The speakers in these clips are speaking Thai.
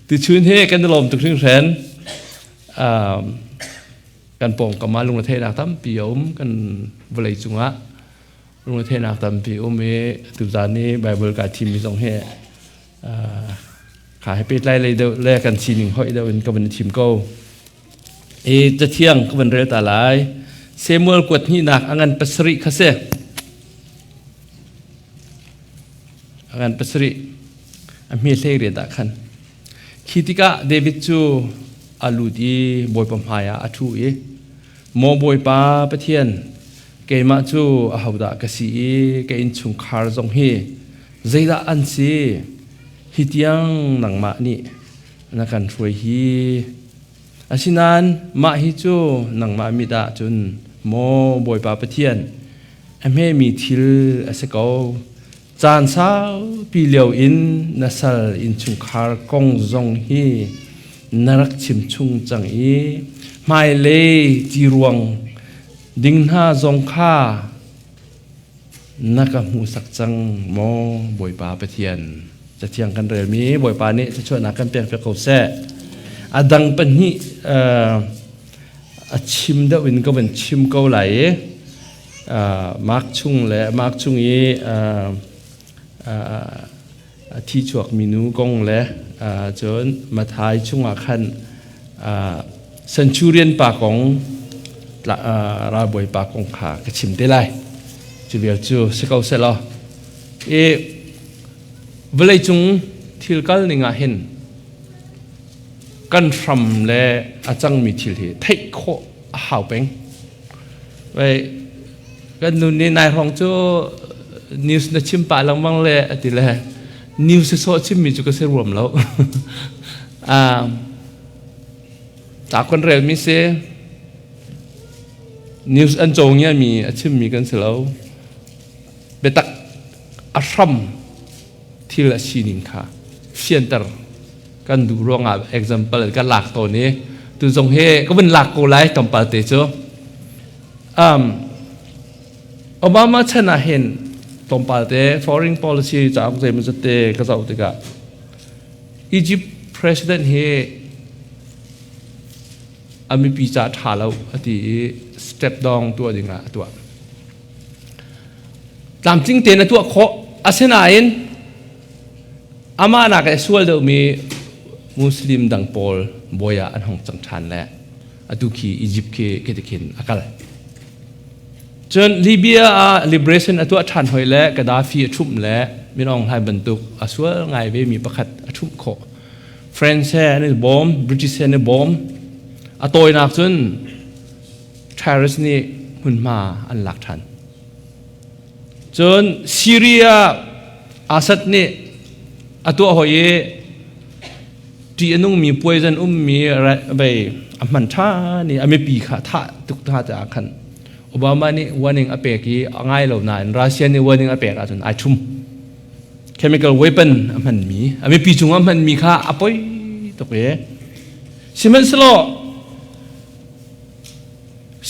ติชุนเฮกันตลมตุกทิ้งแสนกันปองกับมาลุงเทนักตั้มปีอมกันบริจุงะลุงเทนักตั้มปีอมเอตุจานี้ไบเบิลกับทีมมีสองเฮขายให้ปิดไล่เลยเดียวแลกกันชีหนึ่งห้อยเดียวก็เป็นทีมโก้จะเที่ยงก็เป็นเรือตาลายเซมัวกวดนี่หนักอันปัสริคเสอันปัสริอันมีเล่เรียดขันคิดก็เดวิดจูอาลูดีบอยปมหายอาทูโมบอยป้าปะเทียนเกมาจูอาหาวดากสีเกอินชุงคาร์จงเฮใจดาอันซีฮิตยังหนังมานี่นักการช่วยฮีอาชินันมาฮิจูหนังมามิดาจุนโมบอยป้าปะเทียนเมมีทิลอาศัยเขาจานสาวปีเลียวอินนัสลอินชุงคาร์กงจงฮีนรักชิมชุงจังอีไม่เลยจีรวงดิ่งหน้าจงข้านักหูสักจังโมบอยป้าปะเทียนจะเที่ยงกันเรื่องนี้บอยป้านี้จะช่วยนักกันเปลี่ยนเพื่อเขาแซ่อดังเป็นนี่ชิมเดวินก็เป็นชิมเกาไหลมาร์กชุงและมาร์กชุงนี้ที่จวกมินูกงและจนมาท้ายช่วงอาคันเซนชูเรียนปากของราบวยปากของขากระชิมได้ไรจูเบียจูสกาวเซลเวลาจุงทิลกัลนิงาเห็นกันทำและอาจังมีทิลที่เทคโคหาวเป็งไปกันนู่นนี่นายของจูนิวส์นัชิมปาลังมังเลยติเลยนิวส์โซชิมมีจุกเสรวมแล้วจากคนเรียนมิเซนิวส์อันโจงเนี่ยมีชิมมีกันเสร็จแล้วเบตักอาชัมที่ละชีนิงค่ะเชียนตร์กันดูรองexample กันหลักตัวนี้ตัวจงเฮก็เป็นหลักกูไล่ต่อไปเตจ้โอบามาชนะเห็นตรงปาเต foreign policy จากใจมันจะเตะก็จะอุติกะอียิปต์ president เฮอามีปีจัดหาเราที่ step down ตัวดิ่งละตัวตามจริงเตนะตัวโคอาเซนาอินอามานักส่วนเดียวมีมุสลิมดังโปลบอยอันหงจังชันและอตุคีอียิปต์เคติคินอากาศจนลิเบียliberation ตัวชันหอยและกาดาฟีชุ่มและมีน้องไทยบรรทุกส่วนไงเวมีประคัดชุ่มโคเฟรนซ์เนี่ยบอมบริติชเนี่ยบอมตัวนักจนเทอร์ริสนี่หุ่นมาอันหลักทันจนซีเรียอาสัดนี่ตัวหอยที่นุ่งมีป่วยจนมีอะไรไปมันท่านี่อเมริกาท่าตุกท่าจะขันโอบามานี่วันหนึ่งอเปกีง่ายเหล่านั้นรัสเซียนี่วันหนึ่งอเปกอาจจะไอชุ่ม chemical weapon มันมีอเมริกาจุงมันมีค่าอภัยตัวเอ๋สิมันสโล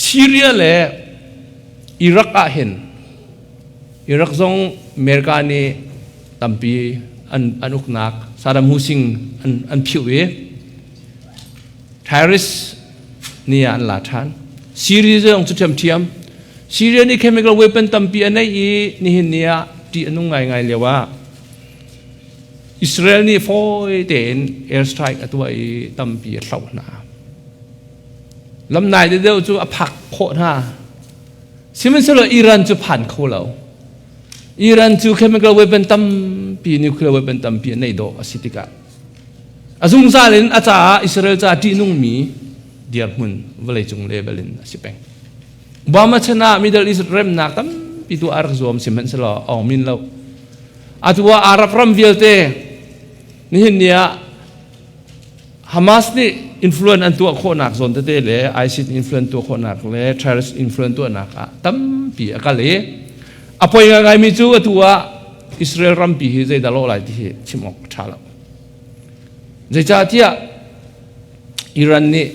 ซีเรียและอิรักเห็นอิรักซงอเมริกานี่ตั้มปีอันอุกนักซาดัมฮุซิงอันผิวเอเทอร์ริสนี่อันหลาทันซีเรียจะองจุดเทียมซีเรียนี่เคมีคอลเวปนตั้มปีอันไหนนี่เห็นเนี่ยที่อันนุ่งไงเลยว่าอิสราเอลนี่ฟอยเต็นแอร์สไตร์ตัวตั้มปีเท่าหนาลำนายเดียวจะผักโคตรฮะซิมันสละอิหร่านจะผ่านเขาแล้วอิหร่านจะเคมีคอลเวปนตั้มปีนิวเคลียร์เวปนตั้มปีในโดอสิติกาอาซุงซาลินอาจารย์อิสราเอลจะที่นุ่งมีเดียร์มุนเวลาจงเลเบลินสิเป็งบามาชนะมิดเดิลอิสราเอลนักตั้มปีตัวอาร์กซอมสิมันสละออกมินแล้วอาตัวอารับรัมวิลเตนี่เห็นเนี่ยฮามาสนี่อินฟลูเอนซ์อันตัวคนนักส่วนเตเลยไอซิสอินฟลูเอนซ์ตัวคนนักเลยเทอร์ริสอินฟลูเอนซ์ตัวนักตั้มปีอากาศเลยอภัยง่ายมิจูตัวอิสราเอลรัมปีที่จะได้โลกหลายที่ชิมออกชาลจะจ่าที่อิหร่านนี่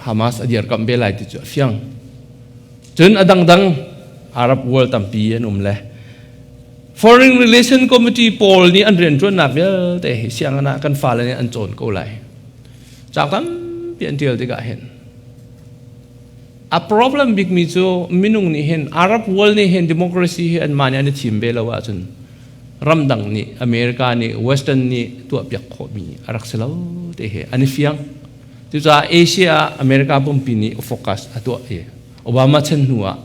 ฮามาสอดีตกัมเบลหลายที่จะเฟียงจนอดังอารับเวิลด์ตั้มปีนุ่มเลย Foreign Relation Committee Paul ni an ren chuan nak ya te siang ana kan fa la ni an chon ko lai chak tam pian tial te ka hen a problem big mi chu minung ni hen Arab world ni hen democracy hi an mania ni thim be lawa chun ramdang ni America ni Western ni tu piak kho mi arak selo te he ani fiang tu cha Asia America bum pi ni focus atu e Obama chen nuwa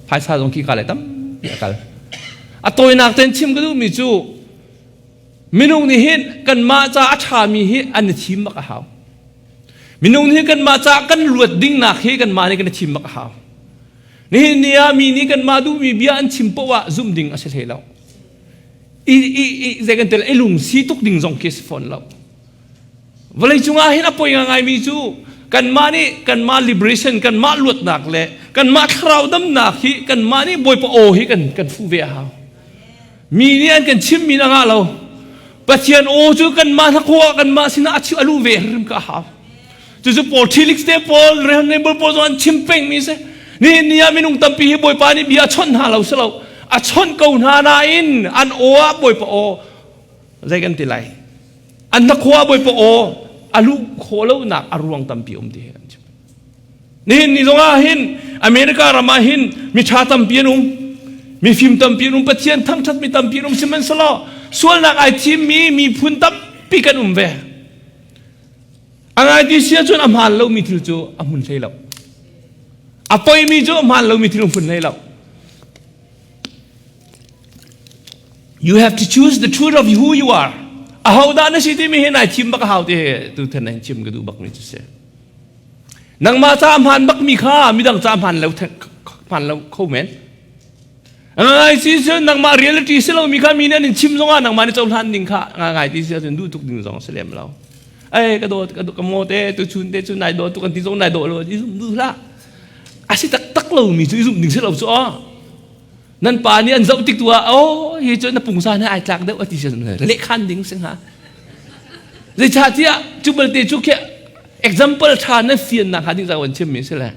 phai sa jong ki ka le tam ya kal atoi nak ten chim gadu mi chu minung ni hin kan ma cha acha mi hi an thim ma ka haw minung ni kan ma cha kan luat ding nak hi kan ma ni kan thim ma ka haw ni nia mi ni kan ma du mi bia an chim po wa zum ding ase thelo i zegan tel elung si tuk ding jong kes phone lo walai chunga hin apoi ngai mi chu kan ma liberation kan ma luat nak le kan ma thrau dam nak hi kan ma ni boy po o hi kan fu ve haw mi ni an kan chim mi na nga lo pathian o chu kan ma na kho kan ma sina achu alu ve rim ka ha chu chu por thilik te pol re ne bol po zon chim peng mi se ni nia minung tampi hi boy pa ni bia chon ha lo selo a chon ko na na in an o a boy po o zai kan ti lai an na kho boy po o alu kho lo na aruang tampi ti he ni zonga hin America rama hin mi tha tampi mi film tampi pathian thang that mi tampi siman solo sual nak ai team mi phun tampi kan ve angai ti sia chun amhan lo mi thil chu amun sei lo apoi mi chu amhan lo mi thil phun nei lo you have to choose the truth of who you are a how da na si ti mi hin ai team bak how te tu than ai chim ga du bak ni chu se nang ma cha amhan bak mi kha mi dang cha amhan lo phan lo kho men ngai si chen nang ma reality se lo mi kha mi ne chim zonga nang ma ni chol han ding kha ngai ti se chen du tuk ding zong se lem lo ai ka do ka mo te tu chun te chu nai do tu kan ti zong nai do lo i zum du la a si tak lo mi chu zum ding se lo cho nan pa ni an zau tik tua o hi chu na pung sa na ai tlak de ati se le khan ding sing ha le cha tia chu bal te chu ke example tha na fian na kha ding za wan chem mi se la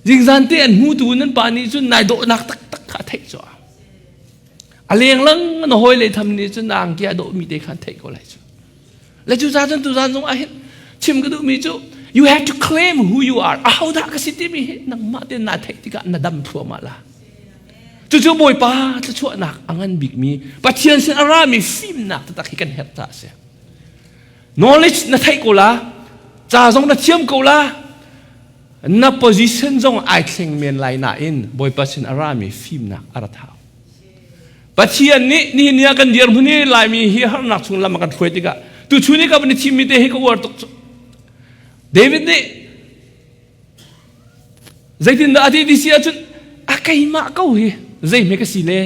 jing zan te an mu tu nan pa ni chu nai do nak tak khá thấy cho aleng lang nó hoi le tham ni chu nang kia do mi te khan thấy ko lai chu le chu za chen tu zan jong a hin chim ka du mi chu you have to claim who you are a how da ka siti mi nang ma te na thai ti ka na dam thua ma la chu chu boy pa chu chu nak angan big mi pathian sen ara mi film nak ta ki kan het ta se knowledge na thai ko la cha jong na chiam ko la na position zong ai thleng men lai na in boy pasin arami film na aratha pathian ni nia kan dir muni lai mi hi har nak chung lam kan khoi tika tu chuni ka bani chimi te hi ko war tok David ni zaitin da ati di sia chun akai ma ko hi zai me ka si le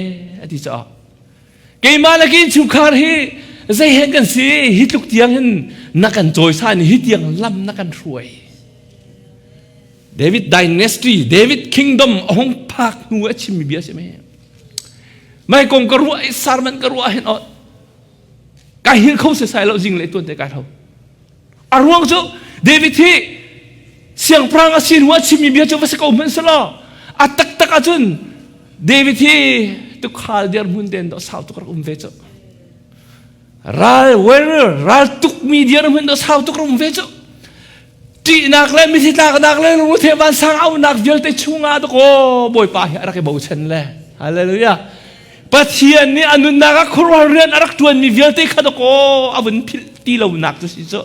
ati cha kai ma la kin chu khar hi zai hen kan si hi tuk tiang hin na kan joy sa ni hi tiang lam na kan ruai David dynasty David kingdom hong pak nu achim mi bia se me mai kong ka ruai sarman ka ruai hen o ka hin khau se sai lo jing le ton te ka thau arwang chu David hi siang prang asin wa chim mi bia chu va se ko men sala atak tak achun David hi tu khal der mun den do sau tu ka ve chu ral werer ral tuk mi der mun do sau tu ka ve chu ti nak le mi ti nak le ru the ban sang au nak vil te chunga do ko boy pa hi ara ke bo chen le hallelujah pathian ni anun na ka khurwa ren arak tuan mi vil te kha do ko abun phil ti lo nak tu si cho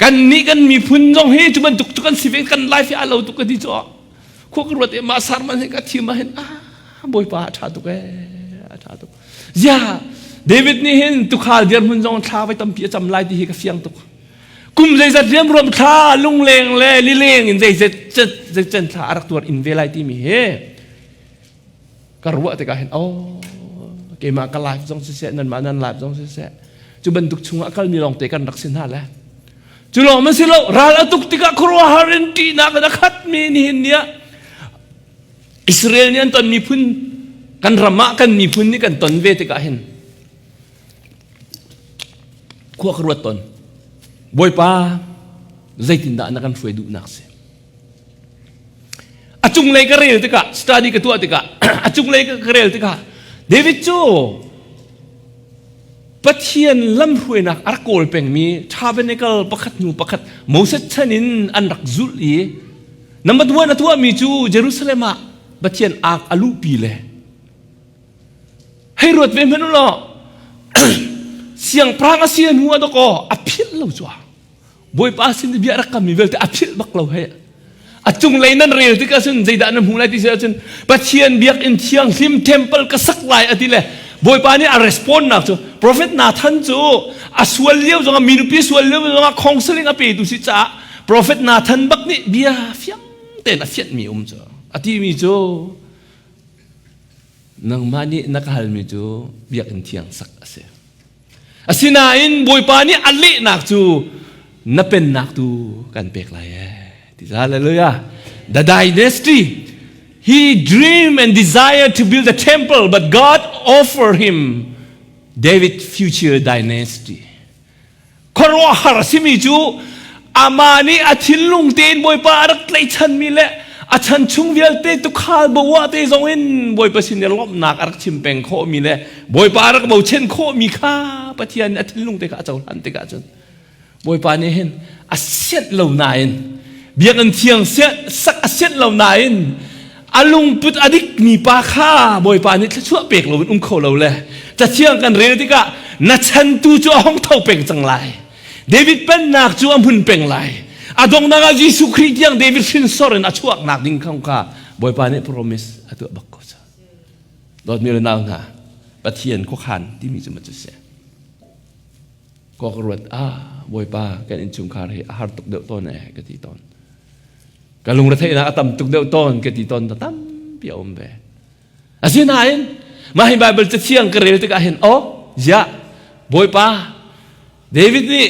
kan ni kan mi phun jong he chu ban tuk tu kan si ve kan life a lo tu ka di cho ko ko ro te ma sar man he ka thi ma hen boy pa tha tu ke tha tu ya David ni hen tu khal der mun jong tha vai tam pi cham lai ti hi ka fiang tu kum zai zat riam rom tha lung leng le li leng in zai zai chen tha arak tur in velai ti mi he karwa te ka hen ke ma ka life jong se nan ma nan life jong se chu ban tuk chunga kal ni long te kan rak sin ha la chu lo ma silo ral atuk ti ka khurwa harin ti na ka khat mi ni hin nia Israel ni an ton mi phun kan rama kan mi phun ni kan ton ve te ka hen khwa karwa ton boy pa zaitin da na kan foi du nak se achung lei ka rel te ka study ka tu te ka achung lei ka rel te ka เดวิดจูปะเทียนลำห้วยนักอาร์โกลเป็นมีชาเบเนกลประคัดนูประคัดโมเสสชนินอันรักจุลีนับตัวนับตัวมีจูเยรูซาเล็มปะเทียนอากอาลูปีเลยให้รวดเวมนุลอเสียงพระอาเซียนหัวตะกออภิลเราจัวบอยป้าสินเบียรักมีเวลแต่อภิลบักเราให้อาจุงเลยนั่นเรียลที่ก็ซึ่งใจด่านหูไลที่เสียจนปะเทียนเบียกอินเทียงฟิมเทมเพิลก็สักลายอดีเลยบอยป้านี่อารีสปอนนักจูโปรเฟตนาทันจูอาสวลเลี้ยวจงมีนุปีสวลเลี้ยวจงคองสลิงอภิตุสิจ้าโปรเฟตนาทันบักนี่เบียฟิยังเต้นอาเซียนมีจ้าอธิมีจูนังมานี่นักฮัลมีจูเบียกอินเทียงสักเสียอาศินาอินบอยป้านี่อัลลินักจูนับเป็นนักตูกันเปกลายที่จะเลยอ่ะ the dynasty he dreamed and desired to build a temple but God offered him David future dynasty คนว่าหาสิมีจูอามานี่อาทิลลุงเตียนบอยป้ารักเลยฉันมีแหละอาฉันชุ่งเวลเตตุขาบัวเตจงอินบอยป้าสินเดลบนักรักชิมเป็งโคมีแหละบอยป้ารักบ่าวเช่นโคมีข้าปะเทียนอาทิลลุงเตกะเจ้าหันเตกะจนบอยปานี่เห็นอาเซียนเหล่านั้นเบียกันเทียงเสียสักอาเซียนเหล่านั้นอาลุงปุตอดิกมีปาข้าบอยปานี่ชั่วเปกเราเป็นเขาเราเลยจะเทียงกันเรื่องที่กะนัชชันตูจ้าห้องเท่าเป็นจังไรเดวิดเป็นนักจ้าพุ่นเป็นไรอาดงนักยิสุคริสต์ยังเดวิดฟินสอร์นอาชั่วนักดิ้งข้างข้าบอยปานี่ promise อาตัวบักก็จะดอดมีเรื่องนั้นนะปะเทียนข้อขันที่มีจุดมาจุดเสียก็กรวดบอยป้ากันอินชุมคาร์ให้อาหารตุกเดือดต้นเองกติต้นการลงประเทศนะตั้มตุกเดือดต้นกติต้นตั้มเปียอมเบอาศัยไหนมาให้ไบเบิลจะเที่ยงกระเรียนที่ก็เห็นจ้าบอยป้าเดวิดนี่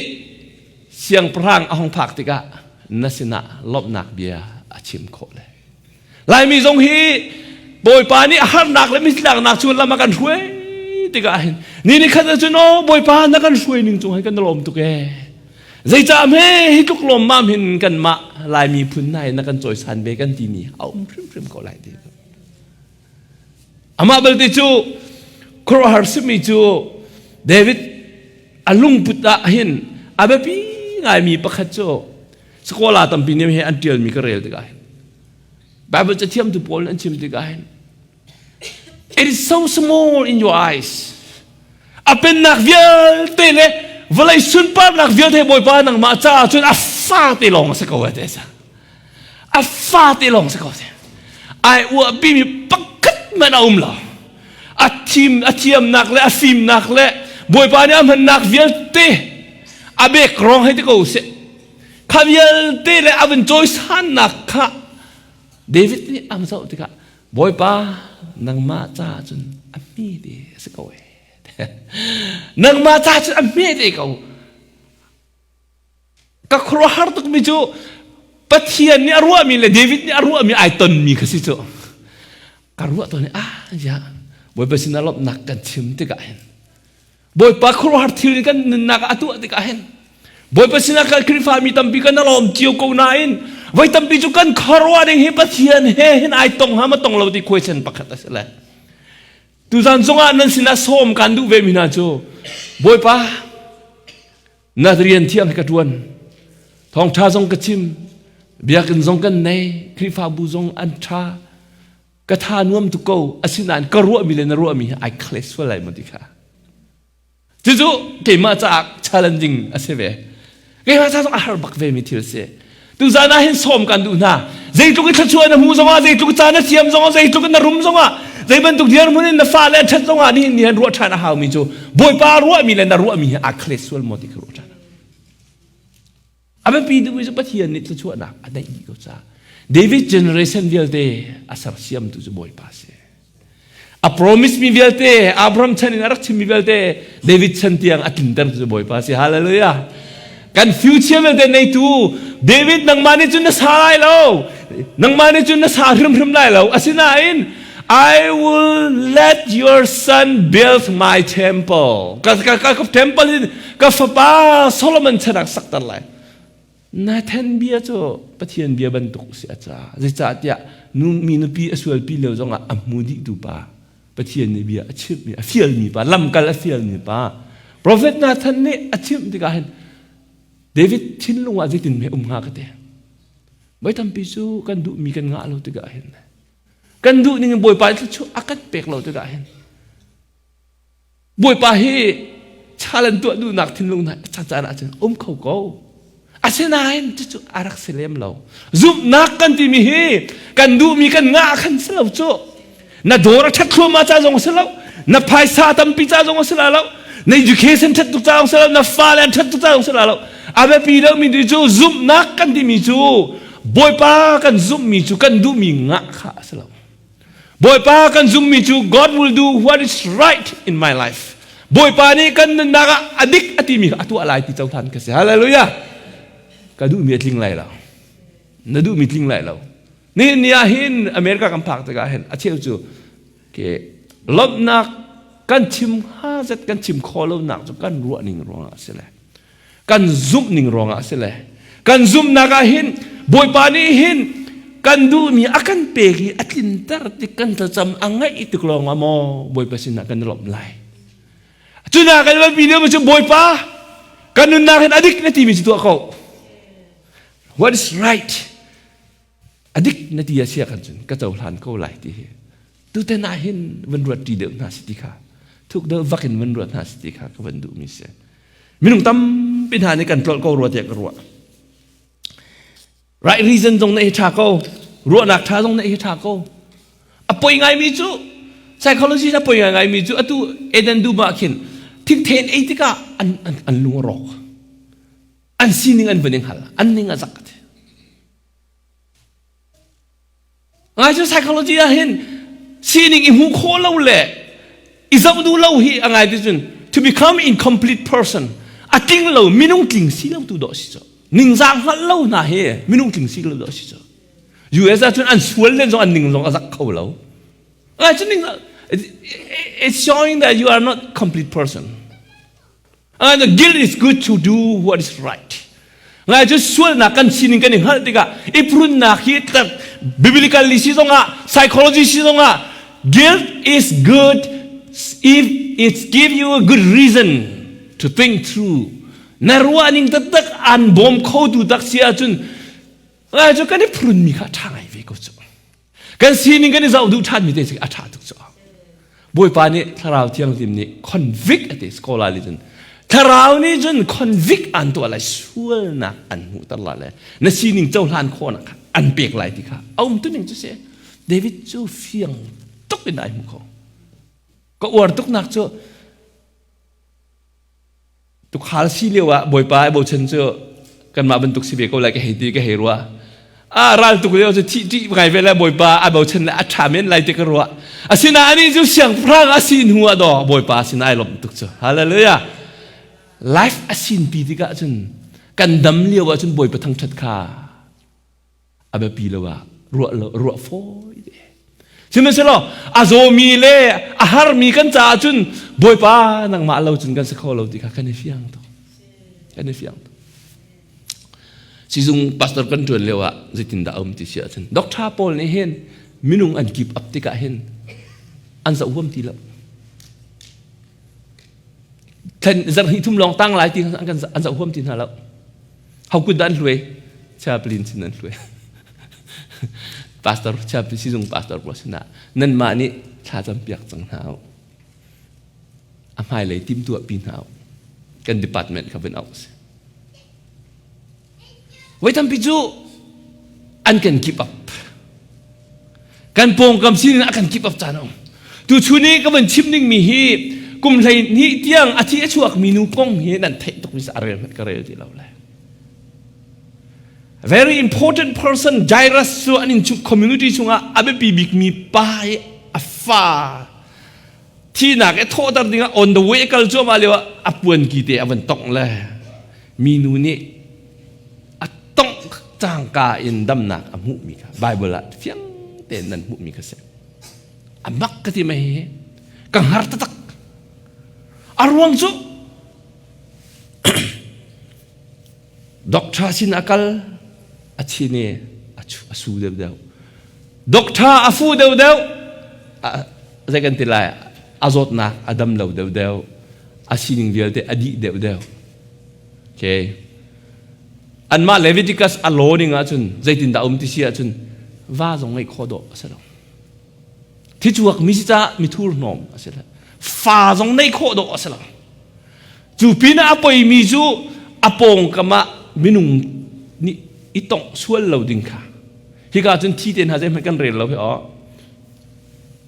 เสียงพรางอาหงผักที่ก็นัสนะลบหนักเบียอาชิมโคเลยลายมีทรงฮีบอยป้านี่อาหารหนักและมีหลังหนักชวนละมากันช่วยติกาเห็นนี่ขัดจะโน้บอยปานนักการช่วยหนึ่งจงให้กันลมตุกแกใจจำให้ทุกลมมาเห็นกันมาลายมีพื้นในนักการจอยสันเบกันทีนี้เอาพริมก็ลายดีอามาเบลติจูครัวฮาร์ซิมิจูเดวิดอลุงพุทธะเห็นอาเบปีไงมีประคัตโจสกอลาตัมปีนี้ให้อันเดียวมีกระเรลติกาเห็นไบเบิลจะเทียมตุปอลอันเทียมติกาเห็นIt is so small in your eyes. Apen nak vial tele, valai sunpa nak vial te boy pa nang maca chun afa te long sa ko te sa. Afa te long sa ko te. Ai wa bi mi pakat man la. Atiam nak le afim nak le boy pa ni am nak vial te. Abe krong hai te ko se. Kha vial te le aben choice han nak kha. David ni am sao te ka. Boy pa nang ma cha chun ami de se ko nang ma cha chun ami de ko ka khro har tuk mi chu pathian ni arwa mi le David ni arwa mi ai ton mi khasi chu ka ruwa to ni ya boy pa sinalop nak kan chim te ka hen boy pa khro har thil kan nak atu te ka hen boy pa sinakal krifa mi tampi kan alom chiu ko nain vai tampi chu kan kharwa ding he pathian he hen ai tong ha ma tong lo ti question pakhat asala tu zan zonga nan sina som kan du ve mina chu boy pa na rian thiam ka tuan thong tha zong ka chim biakin zong kan nei krifa bu zong an tha ka tha nuam tu ko asinan ka ru mi le na ru mi ai clash wa lai mo ti kha chu ke ma cha challenging aseve ke ma cha zong a har bak ve mi thil se tu zana hin som kan du na zai tu ka chua na hu zonga zai tu ka na thiam zonga zai tu ka na rum zonga zai ban tu diar mun na fa le chat zonga ni ni ru tha na ha mi chu boy pa ru mi le na ru mi a clash wal mo ti ka ru tha abe pi du so pathian ni tu chua na adai ni ko cha David generation vialte asar siam tu jo boy pa se a promise mi vialte Abraham chan in arak chim mi vialte David chan tiang atin dar tu boy pa se hallelujah kan future vialte nei tu David nang mani chun na sai lo nang mani chun na sa rim lai lo asina in I will let your son build my temple ka temple ka fa pa Solomon chanak sak tar lai na then bia cho pathian bia ban tuk sia cha zai cha tia nu mi nu pi aswal pi lo zonga amudi tu pa ประเทศนี้เบียอาชีพมีเฟียลมีป่ะลำกันและเฟียลมีป่ะโปรเฟตนาท่านนี่อาชีพที่การเห็นเดวิดทิ้งลงว่าจะตินไม่งากันเถอะไม่ทำพิจูกันดูมีกันงาเราที่การเห็นกันดูนี่บ่อยไปชั่วอากัดเป็กเราที่การเห็นบ่อยไปให้ชาลันตัวดูหนักทิ้งลงไหนชัดเจนอาจจะเขาก็อาเซนายนจะจุอารักเสลมเราซุบนักกันที่มีเฮกันดูมีกันงาขันเสลาโจน่าโดนชัดครัวมาจ้าจงเสลาน่าภายซาตัมปิจ้าจงเสลาเราใน education ชัดตุกจ้าจงเสลาน่าฟ้าแลนชัดตุกจ้าจงเสลาเราอาเบปีเรามีดูจูซุบนักกันที่มีจูบ่อยป้ากันซุบมีจูกันดูมีงาข้าเสลาบ่อยป้ากันซุบมีจู God will do what is right in my life บ่อยป้านี่กันนักอดิกอติมีอตัวอะไรที่เจ้าท่านก็เสียฮาเลลูยาก็ดูมีทิ้งไรเราน่าดูมีทิ้งไรเรานี่เห็นอเมริกากำพักแต่ก็เห็นอาเชี่ยวจูเกลบนักกันชิม5 7กันชิมคอลบนักจูกันรัวนิ่งรองอ่ะเสียเลยกันซุ่มนิ่งรองอ่ะเสียเลยกันซุ่มนักเห็นบ่อยปานี่เห็นกันดูมีอาการเปรีอัดลินตร์ติกันจะจำอังไงอิตุกลองอ่ะมอบ่อยปาสินะกันลบไหลจุนักกันว่าวิดีโอมันจะบ่อยปากันนุนนักเห็นอดีตนาทีมีตัวเขาWhat is right? Adik nanti asia kan jun, kacau lan kau lai ti. Tu tenahin menurut di dalam nasitika. Tuk dah vakin menurut nasitika kau bandu misya. Minum tam pinhani kan plot kau ruat ya keruat. Right reason dong na ita kau, ruat nak tha dong na ita kau. Apa yang ngai micu? Psychology apa yang ngai micu? Atu edan du makin. Tik ten etika an lungorok. An sining an bening hal, an ning azak. Ngaji psikologi ahin sining imu kholau le, izam du lau hi angai dijun to become incomplete person. Ating lau minung ting si lau tu do si jo. Ning zang hal lau na he minung ting si lau do si jo. US ajun an sual len zong an ning zong azak khau lau. Ngaji ning it's showing that you are not complete person. And the guilt is good to do what is right. Ngai just sual nak kan sining kan hal tiga. Iprun nak hit biblical lisi zonga, psychology si zonga. Guilt is good if it give you a good reason to think through. Narua ning tetek an bom kau tu tak sia jun. Ngai just kan iprun mika tangai veko jo. Kan sining kan izau du chan mi desi acha tu jo. Boy pa ni tharau tiang tim ni convict at sekolah lijen. ถ้าเรานี่จนคอนวิกอันตัวอะไรช่วยนักอันหูตลอดเลยนั่นสิ่งหนึ่งเจ้าลานโคนักอันเปียกไหลที่ข้าเอาตัวหนึ่งจะเสียเดวิดจูเฟียงตกเป็นไอ้มุขก็อวดตกหนักจ้ะตุกขาลซีเลียวะบ่อยไปบ่อยเชนจ้ะกันมาบรรทุกสิเบก็เลยก็เฮดีก็เฮรัวรัลตุกเลียวจะที่ไงเวลาบ่อยไปบ่อยเชนละชาเมนไหลที่กรัวสินาอันนี้จูเสียงพระสินหัวดอบ่อยไปสินาไอ้ลมตุกจ้ะฮาเลลูยาLife asin pi tiga jun kan dam liawa jun boy patang chat kha abe pi lawa ruak fo ide simen selo azo mi le ahar mi kan cha jun boy pa nang ma lo jun kan sakho lo ti kha kan fiang to si pastor kan tuan lewa zitin da ti sia jun doctor Paul ni hen minung an keep up tika hen an za uam ti laท่านจะให้ทุ่มลองตั้งหลายทีอันจะห่วมทีน่าแล้วเขาคุยด้านรวยชาปลินสินั่นรวยพาสเตอร์ชาปลินสิจงพาสเตอร์บอกสินะนั่นมานี่ชาจำเปียกจังหาวอภัยเลยทีมตัวปีนหาวกันดีพาร์ตเมนต์เขาเป็นเอาสิไว้ทำพิจูอันกันคีบอัพกันโป่งกำสินอันกันคีบอัพจานเอาตัวชูนี้ก็เป็นชิมนิ่งมีฮีกุมไทยนี่เที่ยงอาทิตย์ช่วงมีนุกงเฮนั่นเทตกมิสอาเรนก็เรื่องที่เราเลย very important person ใจรัสส่วนนี้ชุม community ช่วงอาเบบีบิกมีป้ายอัฟฟ้าที่นักไอ้โทษตัดดิ้ง on the way ก็จะมาเรียกว่าอัปวนกีเตอวันตกเลยมีนูนี่อัตต้องจางกาอินดำนักอัมุมีค่ะไบเบิลละเฟียงเต็นนั่นมุมีค่ะเสกอัมักกติไม่เห็นกังหาร์ตักarwang tu doktor sin akal achine asu dew doktor afu dew ใจกันติลายอาจดนักอดัมเหลาเดียวอาศินิงเดียวแต่อดีเดียวโอเคอันมาเลวิติกัสอโลนิงอาจุนใจตินดาติเสียจุนว่าจงไอ้ข้อดอเสร็จแล้วที่จวกมิจิตามิทูร์นอมเสร็จแล้วฟ้าจงในข้อดอเสร็จแล้วจูปีน่าไปมิจูอปงกมามินุงนี่อีตงส่วนเราดิ้งค่ะที่การจุนที่เด่นหาใจมันกันเรียนเราไปอ๋อ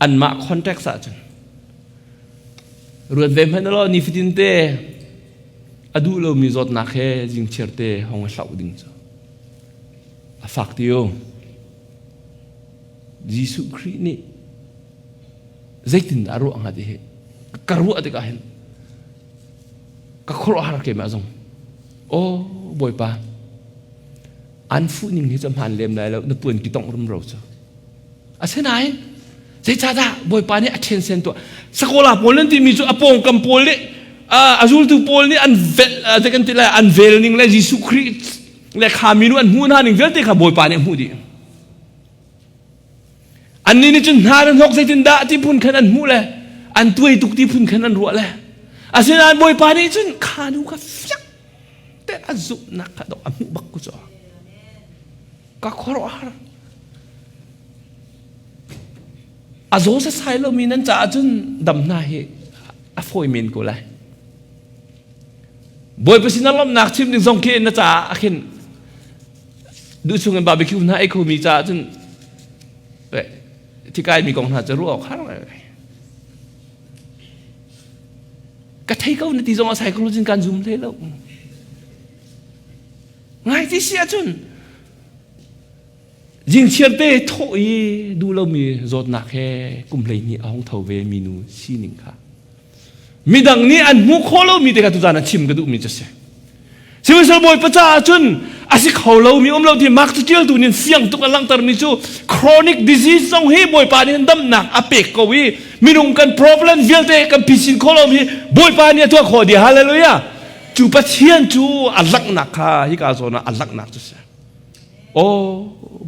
อันมาคอนแทคสัจจุนรวดเวมให้นั่นเรานิฟิตินเตอดูเรามีจดนักแค่จิงเชิดเตห้องเสาดิ้งจ้ะฝากที่โยยิสุคริสต์นี่ใจตินอารุอังหัดเหตุกรุอัดก็เห็นก็ครอหาร์เกมาจงโอ้บอยปาอันฟูนิ่งที่จะผ่านเล่มได้แล้วนับปืนกี่ต้องรุ่มเราจ้ะอาเซนายใจจ้าบอยปานี่ attention ตัวสกุลาโพลันที่มีจุอปงกัมโพลนี่อาจูลตุโพลนี่อันเวลจะกันที่ละอันเวลนิ่งเลยยิสุคริสต์เลยขามินุอันหูน่านิ่งเวลที่ขาบอยปานี่หูดีอันนี้นี่จนหาเรื่องหกใจตินดาที่พุ่นขนาดหูเลยอันตัวตุกที่พุ่นขนาดรัวเลยอาเซนายบอยปานี่จนขาดูกับฟักแต่อาจุนักดอกอันหูบักกุจ่อก็ขอร้องอาโจสใส่เรามีนั้นจะจนดำหน้าเหอฟอยเมนกูเลยบ่อยไปสินะล้อมนักชิมดึงซองเกนนะจ๊ะอาเคนดูช่วงบาร์บีคิวนะไอ้คนมีจ้าจนที่ใกล้มีกองทัพจะรู้ออกข้างเลยก็เทเขาในที่จงอาศัยเขาจึงการซุ่มเทแล้วง่ายที่เสียจนยิงเชียร์เต้โถยดูเรามีรถหนักแค่กุมเลยนี่เอาของเทวมีนูซีนิงค่ะมีดังนี้อันมุขเรามีแต่การตุจานะชิมกระดูกมีจะเสียชีวิตสบายประจ้าจนอาศัยเขาเรามีเราที่มักจะเจอตัวนี้เสี่ยงตุกอันลังตรมีจู chronic disease ต้องให้บ่อยปานี่ดำหนักอเปกกวีมีนุ่งกัน problem เวลเตกันพิชินเขาเรามีบ่อยปานี่ตัวขอดีฮาเลลูยาจูปัจเจียนจูอัลลักหนักค่ะที่กาโซนะอัลลักหนักจะเสียโอ้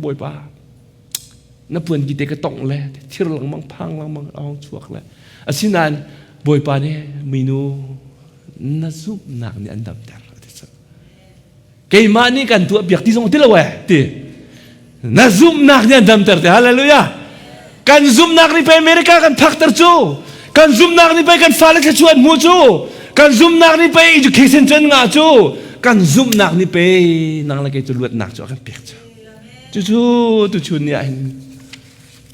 บอยป้านับเพื่อนกิเตก็ต้องเลยที่เราหลังมังพังหลังมังเอาชวกเลยอาศินันบอยป้าเนี่ยมีนูน่าซุบหนักเนี่ยอันดับแต่ละที่สุดเกี่ยมานี่กันตัวเบียกที่ส่งที่ละเว้ยที่น่าซุบหนักเนี่ยอันดับแต่ละฮาเลลูยากันซุบหนักนี่ไปอเมริกากันพักตร์จูกันซุบหนักนี่ไปกันฟ้าเล็กชวนมูจูกันซุบหนักนี่ไป education จนงาจูกันซุ่มหนักนี่ไปนั่งละแกจะลวดหนักจ้ะกันเปียกจ้ะจู่ๆตุชุนเนี่ย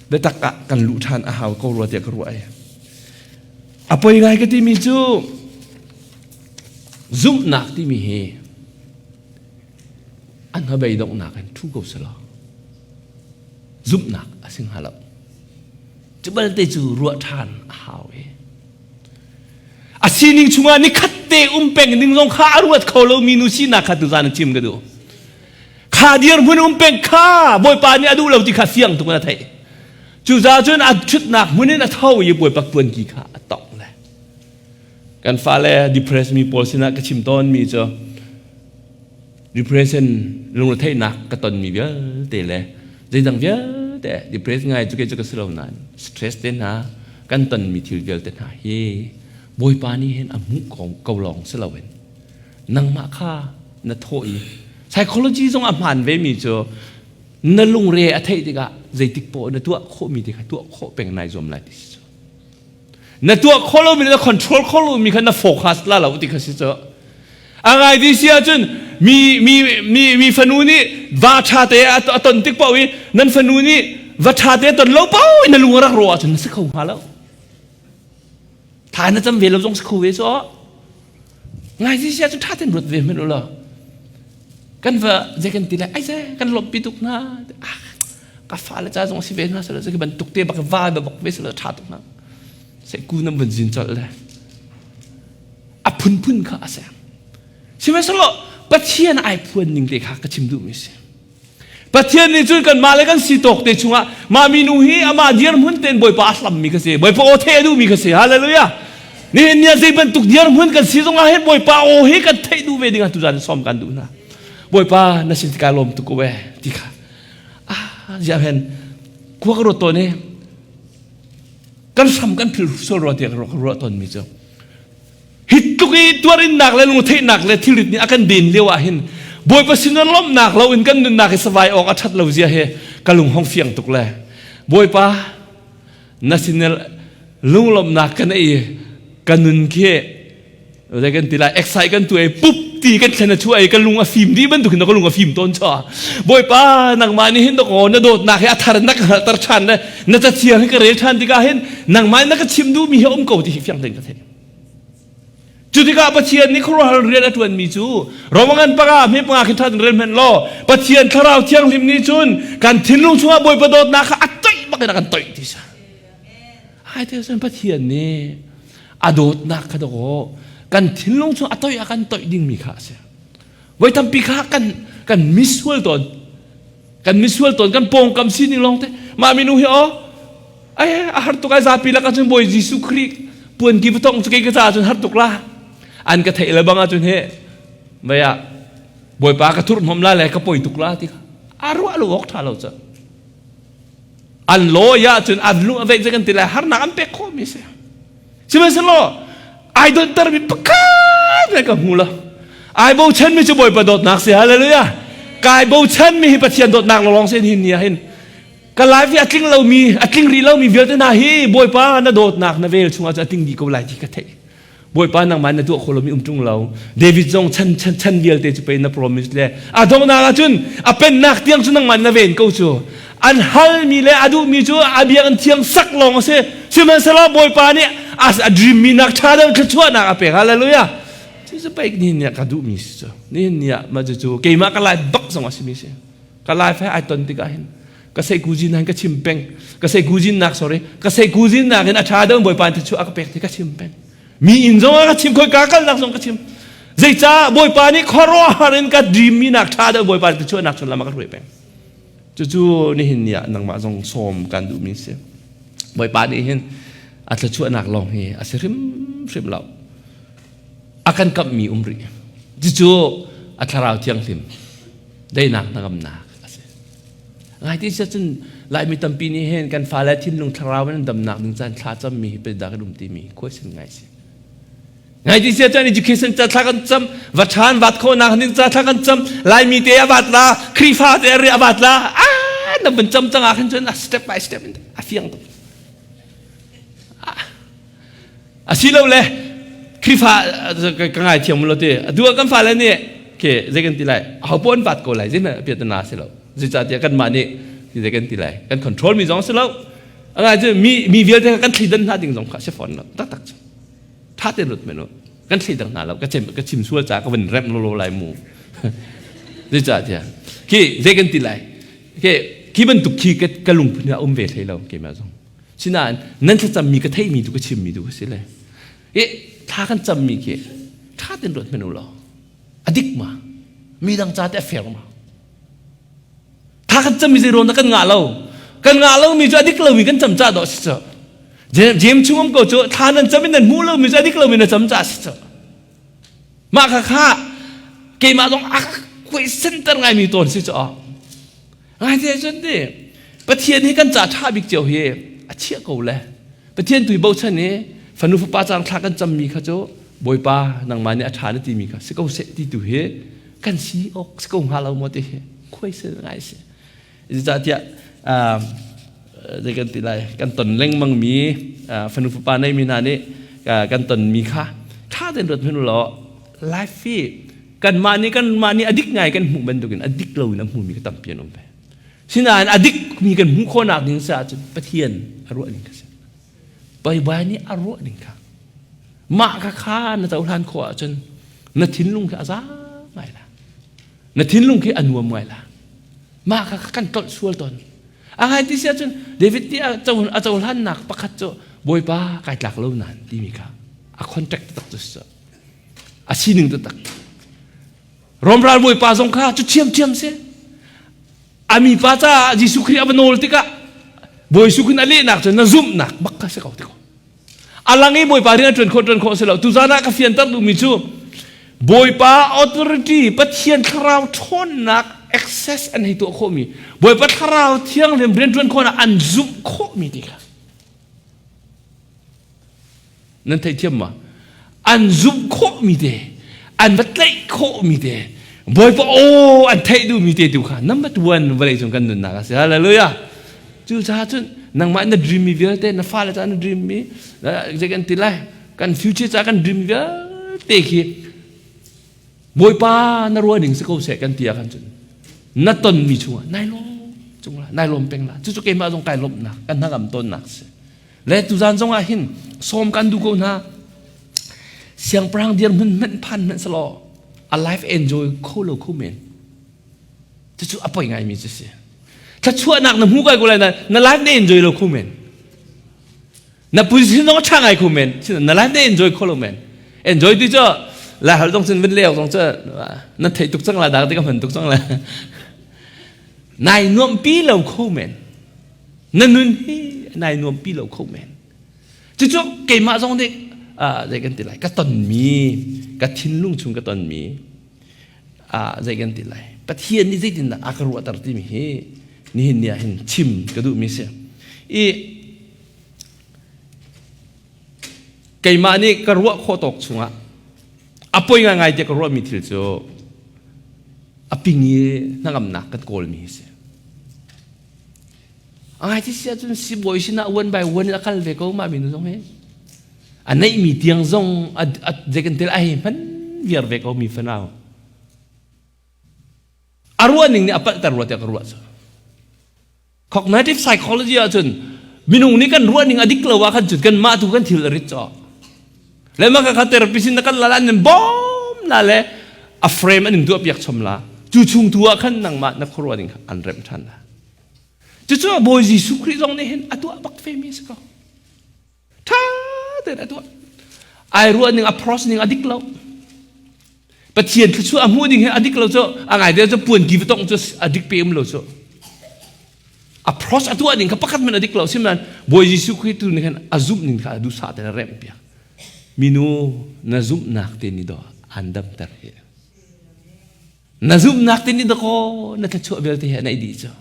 ได้ตักกันลุทานอาหารก็รัวเดียกรัวไอ้apa yang ai kati mi chu zum nak ti mi he an ha bai dong nak an thu ko sala zum nak asing halap chu bal te chu ruwa than haw e asining chunga ni khatte peng ning jong kha ruat kholo mi nu si na khatu zan chim ga do kha dier mun peng kha boy pa ni adu lo ti kha siang tu na thai chu za chun a chut nak mun na thau ye boy pak pun ki kha tong le kan fa le depress mi pol sina ka chim ton mi cho depression lung thai nak ka ton mi bia te le dei dang bia te depress ngai chu ke chu ka slow nan stress ten ha kan ton mi thil gel ten ha he boy pa ni hen amu kong kau long se lawen nang ma kha na thoi psychology jong a man ve mi cho na lung re a thei tiga zeitik po na tua kho mi ti kha tua kho peng nai zom lai ti cho na tua kho lo mi na control kho lo mi kha na focus la lo ti kha si cho angai di sia chun mi fanu ni va tha te a ton tik po wi nan fanu ni va tha te ton lo pau na lung rak ro a chun se khau ha lo thà nó chăm về lâu trong school vậy số ngày gì sẽ chúng ta thêm luật về mình rồi căn vợ dây căn tiền lại ai dây căn lộp bị tục na cà phê là cha trong si về na sẽ là cái bản tục tiền bạc vai bạc về sẽ là thà tục na sẽ cú năm vận chuyển trở lại à phun cả sẽ xem mấy số lo bắt thiên ai phun những cái khác cái chim đủ mấy xem bắt thiên này chúng cần mà lấy căn si tục để chúng mà mình nuôi mà điên muốn tiền bồi pa làm mình cái gì bồi pa ô thế đủ mình cái gì hallelujahนี่เนี่ยจะเป็นตุกเดียร์เหมือนกันสิตรงอาเห็นบ่อยป้าโอ้เฮกันเทดูเวดิ่งตุจานซ้อมกันดูนะบ่อยป้านั่นสิ่งที่การลมตุกเวที่ค่ะจะเห็นกวกรถตัวนี้ก กันทำกันผิวโซโรเดียกรัวตนมีจ้าฮิตตุกีตัวรินหนักเลยลุงเทหนักเลยที่ริดนี่อากันดินเลี้ยวหินบอยประสิทธิ์ล้มหนักเราอินกันดินหนักสบายออกอัดเราเสียเหกันลุงห้องเฟียงตุกเลยบอยป้านัสินลุงล้มหนักกันไอ้กันนุนเขี้ยอะไรกันตีละเอ็กไซกันตัวไอ้ปุ๊บตีกันชนะช่วยกันลุงอาฟิมดีมันตุกินก็ลุงอาฟิมต้นชอบอยป้านังมานี่เห็นตะโกนโดดหนักให้อัฐานนักตระชันเลยน่าจะเสียให้กระเรชันที่ก็เห็นนังมานักชิมดูมีเหอมเก่าที่เฟียงเต็งกันเถอะจุดที่ก้าปะเชียนนี่ครัวเรียนอัตวันมีจูเราว่ากันปะก้าไม่ปะก้าคิดทันเรียนมันล้อปะเชียนทาราวเที่ยงริมนี้จุนการทิ้งลุงชัวบอยประโดดนักอัดต่อยบักกันต่อยที่สันไอ้เจ้าสันปะเชียนนี่อโดดนักกันโอ้กันทิ้งลุงชัวอัดต่อยกันต่อยดิ่งมีข้าเสียไว้ทำปีข้ากันมิสวลตอนกันปงกำซินี่ลงเตมามินูเฮอไอ้อาหารตุกไอ้ซาปีละกันจนบอยยิสุคริกปวนกีบต้องสกีกระจาจนหัดตุกละอันกระเทยละบังอาจนเฮไม่อะบอยปากระทุรมละเลยกระปอยตุกละที่อารัวลูกอกท่าเราจะอันโลยาจนอันลุเวกจะกันติละหานักอันเป็กโคมิเสียใช่ไหมสิโลไอ้โดนตระบิปะก้าเลยกับหูละไอ้โบชันไม่จะบอยประโดดนักเสียอะไรเลยอะกายโบชันไม่ให้ปะเทียนโดดนักลองเส้นหินเนี่ยเห็นก็ไลฟ์อัดลิงเรามีอัดลิงรีเรามีเวลต์นะเฮ้บอยป้าน่ะโดดนักน่ะเวลช่วงจะอัดลิงดีก็ไลฟ์ที่กระเทยบอยป้านังมันน่ะตัวคนเรามีจุงเราเดวิดจงฉันเวลต์จะไปน่ะ promise เลยอ่ะตรงนั้นละจุนอ่ะเป็นนักเที่ยงจุนนังมันน่ะเวลก็ชัวอันฮัลมีเลยอะดูมีชัวอ่ะเบียงเที่ยงสักลองเสียใช่ไหมสลาบอยป้าเนี่ยอ่ะดรีมมีนักชาดำชัวนักอ่ะเป็นอะไรเลยอ่ะที่จะไปนี่เนี่ยก็ดูมีชัวนี่เนี่ยมาจะชัวเกี่ยมาก็ไลฟ์บักสองอาชีพเสียก็ไลฟ์ให้ไอ้ตนติกาเห็นก็ใส่กูจินนั่นก็ชิมเป็งก็ใส่กูจินนัก sorry ก็ใส่กูจินนักเห็นอาชาเดิมบ่อยปานที่ชัวอักเป็กที่ก็ชิมเป็งมีอินโซก็ชิมคอยกากันนักสองก็ชิมใจจ้าบ่อยปานนี่ขอร้องเห็นก็ดีมีนักชาเดิมบ่อยปานที่ชัวนักชนละมันก็รวยเป็งจู่ๆนี่เห็นเนี่ยนังมาส่งโสมกันดูมีเสียบ่อยปานนี่เห็นอาจจะชัวนักลองเฮอาจจะริมเราอากันกับมีริจู่ๆอาจจะเราเที่ยงริมได้นักนักกำนักไงที่จะจนหลายมีตั้มปีนี้เห็นกันฟ้าและทิ้งลงทราวนั้นดำหนักดึงจันทราจะมีเป็นดากระดุมตีมีคุยสิ่งไงสิไงที่จะจน education จะทักกันจำวัดชานวัดโคนักนี่จะทักกันจำหลายมีเตียบัดละครีฟาเตียเรียบัดละนั่นเป็นจำจังอาขันจน step by step เฟียงตัวสิเราเลยครีฟาก็ง่ายเที่ยวมันเราเตียดูกันฟ้าแล้วเนี่ยเคเจกันตีไรเขาป้อนบัดก็ไรใช่ไหมเพียรนาสิเราจะจัดยากันมานี่ที่จะกันตีไรกันคอนโทรลมีสองสิแล้วอะไรจะมีเวลที่กันทีดันท่าดิ่งสองขาเชฟฟอนแล้วตักท่าเต้นรถไม่รู้กันทีดังหนาแล้วก็ชิมชัวจาก็เป็นแรมโลลายมูจะจัดยาที่จะกันตีไรที่มันตุกขี้กันลุงเนี่ยเวทให้เราเกี่ยมาสองฉะนั้นถ้าจำมีก็เท่มีตุกชิมมีตุกสิเลยถ้ากันจำมีกี่ท่าเต้นรถไม่รู้หรออดิกมามีดังจัดแต่เฟลมาถ้ากันจำมีสิโรนกันงาเรามีจะดิกเรามีกันจำจ่าดอกสิเจมชุ่มก็จะท่านั้นจำเป็นนั้นมูเรามีจะดิกเรามีนั้นจำจ่าสิมาข้าเกี่ยมาต้องคุยเส้นตั้งไงมีตัวสิจ้ะไงที่ฉันดิประเทศนี้กันจ่าท่าบิ๊กเจียวเฮเชี่ยกูเลยประเทศตุยเบาชันนี้ฝันอุปปาจังท่ากันจำมีข้าจ้บอยป้านังมันเนี่ยชาดิตีมีข้าสกูเสติตุเฮกันสีออกสกูหาเราหมดเฮคุยเส้นไงสิจะที่กันตีไรกันตนเล่งมังมีฝันอุปปาในมีนานี่กันตนมีข้าถ้าเดินรถไม่รู้หรอไลฟ์ฟี่กันมานี่อดิกไงกันหูเป็นตัวกันอดิกเราน้ำหูมีก็ตั้มเปลี่ยนลงไปสิ่งนั้นอดิกมีกันหูโคนักนิ่งสะอาดประเทียนอรุณนิ่งค่ะไปใบนี้อรุณนิ่งค่ะมาข้าน่ะจะอุทานขวาจนน่ะทิ้งลุงแค่อาซาไม่ละน่ะทิ้งลุงแค่อนุมไม่ละมาข้ากันต้นชัวร์ต้นอะไรที่เสียจนเดวิดที่เจ้าท่านหนักประคัตโจบอยป้าไก่หลักเล่านั้นที่มีค่ะคอนแทคตักจุดสุดชีหนึ่งตักรวมรายบอยป้าสงข้าจุดเชื่อมเสียอามีป้าจ้ายิสุคริอับโนลติกะบอยสุขินอะไรหนักจนน่าซุ่มหนักบักกะเสียเขาติกอาลังนี้บอยป้าเรียนจนคนเสียแล้วตุจานะกับเฟียนตัดดูมิจูบอยป้าออโตริตี้ปัจเจียนคราวทนหนักaccess อันให้ตัวโคมีบ่อยปัทราวเที่ยงเรียนจนคนอันซุ่มโคมีดีค่ะ นั่นไทยเทียมมาอันซุปโคมีเดอันบัตไลโคมีเดบ่อยปะโอ้อันไทยดูมีเดดูค่ะนั่นบัตวันวันอะไรจงกันนุนนักเสียเลยอ่ะจู่จ้าจนนังมันน่ะดรีมมีเยอะแต่น่ะฟ้าละจ้าน่ะดรีมมีจะกันติไลกันฟิวเจอร์จ้ากันดรีมเยอะเตะขี้บ่อยป้าน่ะรัวหนึ่งสกุลเสกกันเตียกันจนนัดต้นมีชัวนายลมจงละนายลมเป็นละจู่ๆเกมมาจงไกลลมนักกันนักกำต้นนักเสียและตุจานจงอาหินซ้อมกันดูกูนะเสียงปรางเดียร์มันพันมันสโล a life enjoy โคโลโคเมนจู่ๆอะไรไงมีจะเสียถ้าชั่วนักน้ำหูกันกูเลยนะ life ได้ enjoy โลโคเมนนะ position ต้องช่างไงโคเมนนะ life ได้ enjoy โคโลเมน enjoy ที่จะแล้วเราต้องเส้นเป็นเลี้ยวต้องจะนั่นที่ตุกจังละดักที่ก็เหมือนตุกจังละนายนวมปีโลโคเมนนั่นนู่นนายนวมปีโลโคเมนจู่ๆเกมมาตรงนี้ใจกันติดไหลก็ตอนมีก็ทิ้งลุงชุงก็ตอนมีใจกันติดไหลแต่เทียนนี่ใจติดนะอากรัวตระติมีนี่เห็นเนี่ยเห็นชิมก็ดูมีเสียเกมมานี่กรัวโคตกชุงอ่ะป่วยง่ายๆจะกรัวมีทิลโจปิงนี้นั่งกำนักกันโกลมีเสียที่เสียจนสิบอยสินะวันไปวันละคัลเวก็มาบินตรงนี้อันนี้มีเตียงซงเด็กกันเตลไอ้มันเวียร์เวก็มีฝันเอาอารมณ์หนึ่งเนี่ยแต่อารมณ์แต่อารมณ์ cognitive psychology จนมินุงนี่กันรู้หนึ่งอดีตเราว่ากันจุดกันมาถูกกันทิลริจจ่อแล้วมันก็ขัดเตอร์พิสินนักละลันบอมนั่นแหละa frame อันหนึ่งตัวเปียกชมละจู่ชุงตัวขันนังมานักครัวหนึ่งอันเริ่มทันละจู่ๆบอยจีสุคริตรงนี้เห็นตัวบักเฟมิสก็ท่าเด็ดตัวไอ้รู้หนึ่ง approach หนึ่งอดีตเราปะเทียนคือช่วยอามูหนึ่งเห็นอดีตเราจะอะไรเดี๋ยวจะป่วนกีบต้องจะอดีตเปี่ยมเราจะ approach ตัวหนึ่งเขาประคับมันอดีตเราใช่ไหมบอยจีสุคริตตัวหนึ่งเห็นอาซุมหนึ่งค่ะดูสาแต่เริ่มเปียกมินูนาซุมนักเตนิดอันดับเตอร์เฮนาซุมนักเตนิดก็นักช่วยเวลที่เห็นไอ้ดีจ้ะ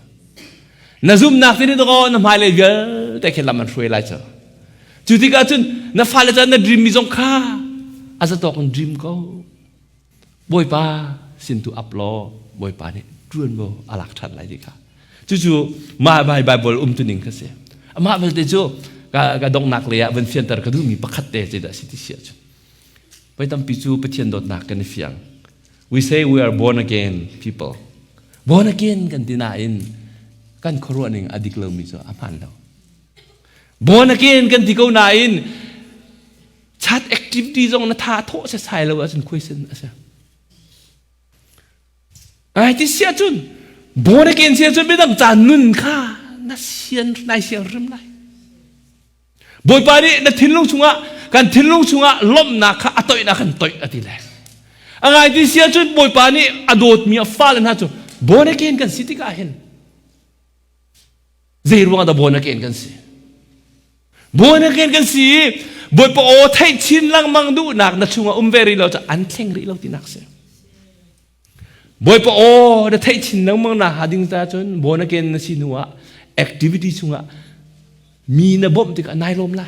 นาซุมนักเตนิดก็น้ำหายเลยเยอะแต่แค่ละมันช่วยไรจ้ะจุดที่ก็จนน้ำฟ้าเลยจ้ะน้ำดรีมมีจงค่าอาจจะตอกดรีมก็บ่อยป้าสินตุอัพโหลบ่อยป้าเนี่ยรวนบ่อลักทันอะไรดีค่ะจู่ๆมาไบเบิลตัวหนึ่งก็เสียมาเบิลเดจูก็ดงนักเลยวันเฟียนตร์ก็ดูมีประคัตเตะจะได้สิทธิเสียจ้ะไปทำพิจูไปเทียนดอดนักกันในเฟียง we say we are born again people born again กันที่ไหนกันครัวหนึ่งอดีตเรามีจ้ะอามันเรา born again กันที่เขาไหนชัด activity ตรงนั้นท่าโถเสียสายเราอาจจะคุยเส้นอะไรไอ้ที่เสียจุน born again เสียจุนไม่ต้องจานนุนค่ะน่าเสียนนายเสียริมไรบ่อยไปนี่นัดทิ้งลงชุงอ่ะการทิ้งลงชุงอ่ะล้มนักค่ะต่อยนักกันต่อยอะไรแหละอะไรที่เสียจุดบ่อยไปนี่อดดมีฟ้าเลยนะจุดบ่อนเกนกันสิที่ก้าเห็นเจรวงดาบ่อนเกนกันสิบ่อนเกนกันสิบ่อยไปโอ้ไทยชินลังมังดูนักนัดชุงอ่ะเวรีเราจะอันเข่งรีเราที่นักเสียบ่อยไปโอ้นัดไทยชินลังมังนักหาดิ้งตาจนบ่อนเกนนัดชินหัว activity ชุงอ่ะมีนะบ่มติกันนายลมละ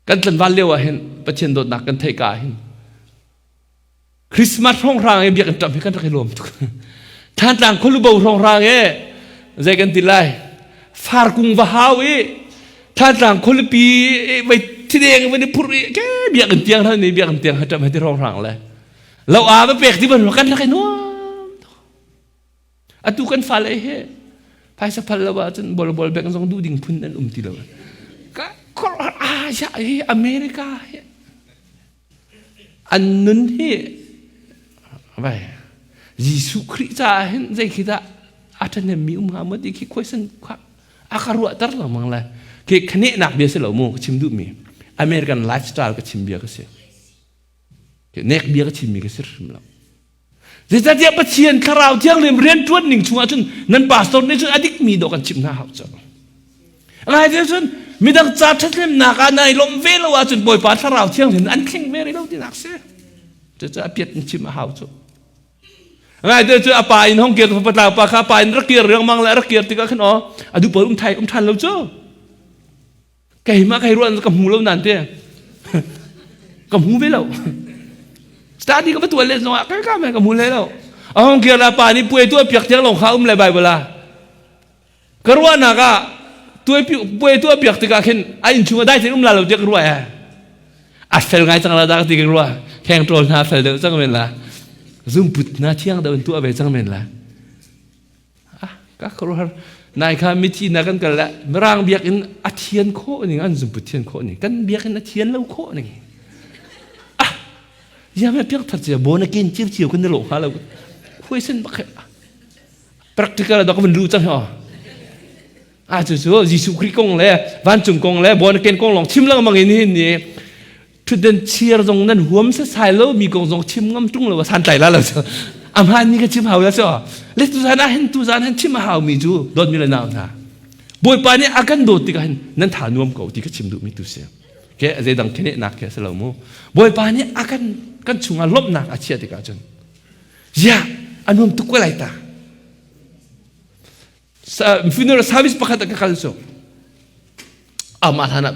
กันตันวันเลี้ยวเห็นประเทศโดนหนักกันไทยกาเห็นคริสต์มาสร้องรางเบียกันจับให้กันรักลมท่านต่างคนรู้บ่ร้องรางใจกันติไลฟาร์กุงบ้าฮาวีท่านต่างคนปีไปที่เดียงไปในพูดแกเบียกันเตียงท่านนี้เบียกันเตียงจับให้ที่ร้องรางเลยเราอาไปเปกที่บ้านเรากันรักนัวอัตุกันฟ้าเลยเฮภายสัพพะละว่าจนบอลแบกกันส่งดูดิ่งพุ่นนั่นที่เราก็อาชาอเมริกาอันนั้นที่ไปยิสุคริสต์เห็นใจคิดว่าอาจจะเนี่ยมีมุฮัมมัดที่คุยสันควักอาการวัดตร์เรามังเลยคือขณะนักเบียร์เสลาโมก็ชิมดูมีอเมริกันไลฟ์สไตล์ก็ชิมเบียร์ก็เสียคือเน็กเบียร์ก็ชิมมีก็เสียชิมเราแต่ถ้าเทียบเชียนคราวเที่ยงเรียนจวนหนึ่งชัวจนนั้นป่าสนในจนอดีตมีดอกกันชิมหน้าเขาจ้ะอะไรที่จนมีดังจัดชัดเล่มหนักในลมเวลว่าจนบ่อยป่าคราวเที่ยงเห็นอันเข่งเวรีเราที่นักเสียจะเปียดชิมหน้าเขาจ้ะอะไรที่จนอาปายห้องเกียรติพระตาปาคาปายรักเกียรเรื่องมังและรักเกียรติก็ขึ้นอ๋อดูเปิดไทยทันเราจ้ะ cái mà cái ruộng cầm hú lâu nàn thế cầm hú với lâu study có bắt tuổi lên rồi cái mà cầm hú lên lâu ông kia là bà ni bùi tuổi bịa tiếng lòng khao lại bài bờ la cái ruộng nào cả tuổi bùi tuổi bịa thì cả khi anh chúng ta thì là lâu tiếc ruộng à phải ngay chẳng là đã thì cái ruộng khen tròn ha phải được chẳng mình là zoom bút na chiang đâu tuổi về chẳng mình là các ruộng này khai mi chi na kan kala merang biak in athian kho ni an zum puthian kho ni kan biak in athian lo kho ni ya me piak that je bona kin chiu chiu kan lo ha lo question bak practical da ko man lu chang ha chu chu jisu kri kong le van chung kong le bona ken kong long chim lang mang in hin ni thuden chiar jong nan huam sa sai lo mi kong jong chim ngam tung lo san tai la lo amhan ni ka chim hau la so le tu zan han chim hau mi ju dot mi la naw tha boy pa ni akan do ti ka hin nan tha nuam ko ti ka chim du mi tu se ke ze dang thene nak ke salo mo boy pa ni akan kan chunga lop nak a chia ti ka chon ya anuam tu ko lai ta sa funeral service pakhat ka kal so ama thana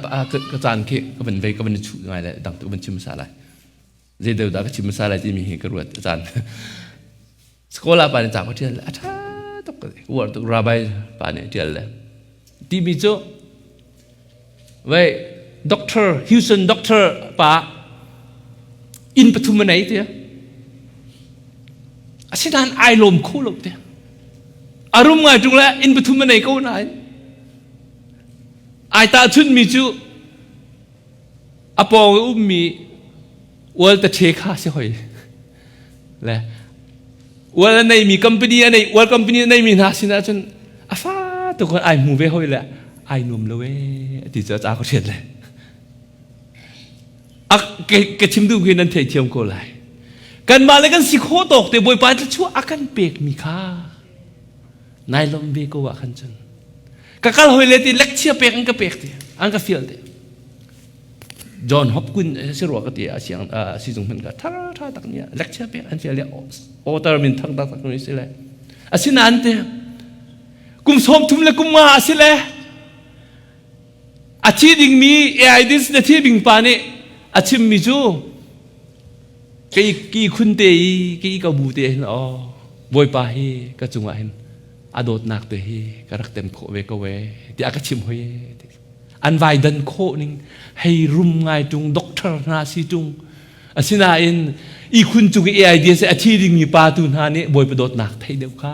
ka chan ke ka ban ve ka ban chu ngai la dang tu ban chim sa lai ze de da ka chim sa lai ti mi he ka ruat chan sekolah pani tak dia ada tak waktu rabai pani dia le di mijo wei doktor Houston doktor pa in patumanai dia asidan ai lom khulok dia arum ngai tung la in patumanai ko nai ai ta chun mi chu apo mi world ta che kha se hoi leวันในมี company ในวัน company ในมีนาสินะจนฟ้าตัวคนไอ้หมูเว้ยเลยไอ้นุ่มเลยเว้ยที่จะจ้าเขาเทียนเลยแกชิมดูกินนั่นเทียมก็เลยกันมาเลยกันสิโคตกแต่บอยปานจะชั่วอากันเปกมีค่านายลมเบก็ว่าขันจนกัลหอยเลยที่เล็กเชี่ยเปกอันก็เปกที่อันก็ฟีลที่จอห์นฮอปกินเสียรัวก็ที่เสียงสิจงมันก็ท่าตักเนี่ยเล็กเชี่ยเปกอันเฟีลเลยโอเตอร์มินทั้งตักนี้สิเลยอาศินันเตกุมสมทุมเลยกุมมาสิเลยอาชีดิ่งมีไอ้ดิสเนที่บิ่งปานี่อาชิมมีจูกี่คุณเตยกี่กับบูเตยอ๋อบอยปาเฮก็จงว่าเห็นอดดนักเตยก็รักเต็มโคเวก็เวที่อากาชิมเฮอันไวดันโคนิงให้รุมไงจุงด็อกเตอร์นาซีจุงอาศินาเอ็นอีคุณจุงไอเดียเสียอาชีดิ่งมีปาตุนฮานี่บอยไปโดดนักไทยเดียวค่ะ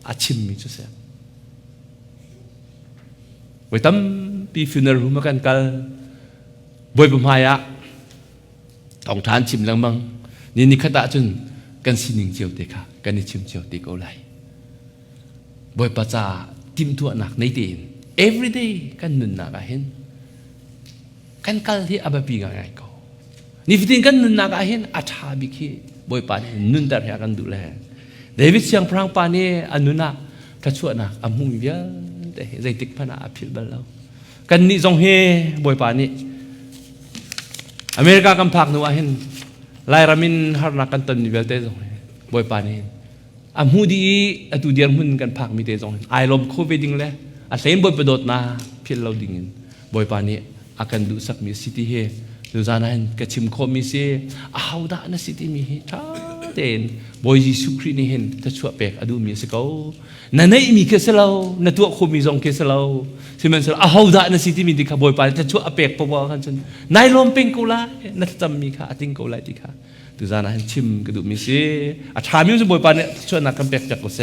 อาชิมมีจุเสียบอยตั้มปีฟิวเนอร์รูมากันกัลบอยผมหายะต้องทานชิมลังมังนี่ขณะจนกันสินิงเจียวเตะค่ะกันนี่ชิมเจียวเตะก็ไหลบอยปัจจาทิมตัวหนักในเตียน everyday กันนุนหนักเห็นกันกัลที่อาบปีง่ายก็นี่ฟิตินกันนุนหนักเห็นอาชาบิคีบอยปานนุนแต่เรียกันดูแลเดวิดเสียงพรางปานนี่อนุนักกระชวนักอามุงเยอะแต่ใจติดพนาอภิบาลเรากันนี่จงเฮบอยปานนี่อเมริกากำพักนัวเห็นไลรามินฮาร์นักกันตันนิเวลเตจงบอยปานนี่อามูดีอตุเดียร์มุนกันพักมีเตจงไอลมโควิดิงเลยอาเซนบอยประโดดนาพิลเราดิ่งบอยปานนี่อากันดูสักมีสิทธิเฮดูจานันกระชิมโคมิเซอ้าวด่านสิทธิมีท่าเด่นบอยยิสุครีนี่เห็นถ้าชั่วเปกอดูมีสกาวนั่นไอ้มีเคสเรานั่นตัวโคมิจงเคสเราสิมันสละอ้าวด่านสิทธิมีดิค่ะบอยปานถ้าชั่วเปกพอๆกันจนนายลมเป็นกูละนั่นจำมีค่ะติงกูละดิค่ะดูจานันชิมกระดูมีเซอาชามิวจะบอยปานเนี่ยชั่วนักกันเปกจากกูเซ